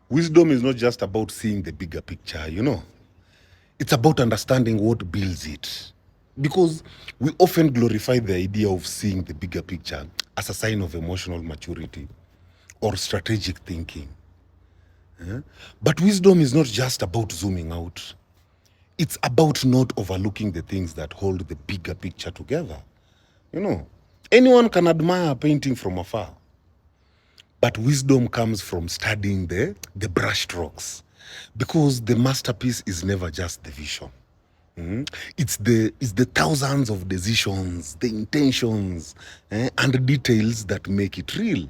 Wisdom is not just about seeing the bigger picture, It's about understanding what builds it. Because we often glorify the idea of seeing the bigger picture as a sign of emotional maturity or strategic thinking. But wisdom is not just about zooming out. It's about not overlooking the things that hold the bigger picture together. You know, anyone can admire a painting from afar, but wisdom comes from studying the brush strokes, because the masterpiece is never just the vision. It's the thousands of decisions, the intentions, and the details that make it real.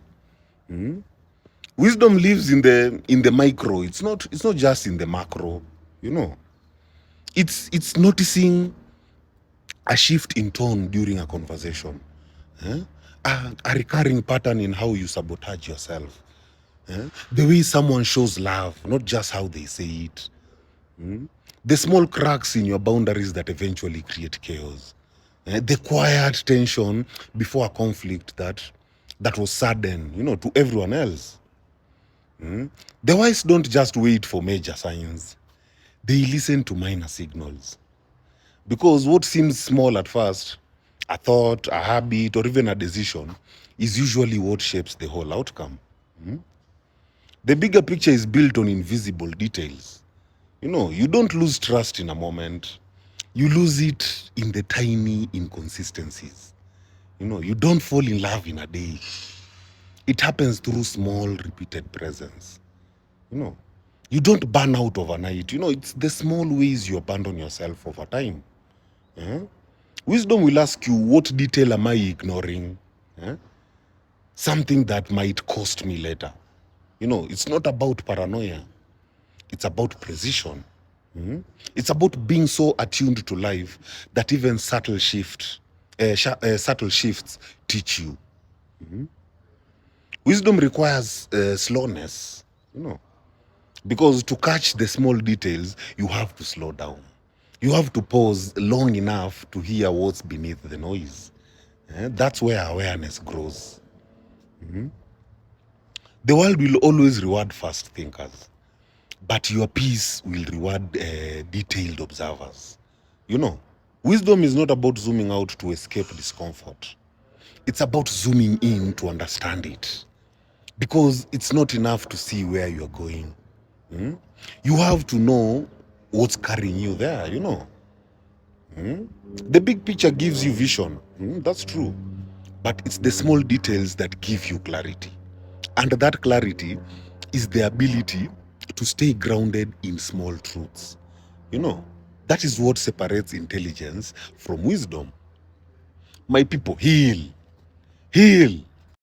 Wisdom lives in the micro. It's not just in the macro. You know, it's noticing a shift in tone during a conversation, a recurring pattern in how you sabotage yourself, the way someone shows love, not just how they say it, the small cracks in your boundaries that eventually create chaos, the quiet tension before a conflict that was sudden, to everyone else. The wise don't just wait for major signs; they listen to minor signals. Because what seems small at first, a thought, a habit, or even a decision, is usually what shapes the whole outcome. The bigger picture is built on invisible details. You don't lose trust in a moment, you lose it in the tiny inconsistencies. You don't fall in love in a day. It happens through small, repeated presence. You know, you don't burn out overnight. It's the small ways you abandon yourself over time. Wisdom will ask you, what detail am I ignoring? Eh? Something that might cost me later. It's not about paranoia. It's about precision. It's about being so attuned to life that even subtle shifts teach you. Wisdom requires slowness, because to catch the small details, you have to slow down. You have to pause long enough to hear what's beneath the noise. That's where awareness grows. The world will always reward fast thinkers, but your peace will reward detailed observers. You know, wisdom is not about zooming out to escape discomfort. It's about zooming in to understand it. Because it's not enough to see where you're going. You have to know what's carrying you there. The big picture gives you vision. That's true. But it's the small details that give you clarity. And that clarity is the ability to stay grounded in small truths. That is what separates intelligence from wisdom. My people, heal. Heal.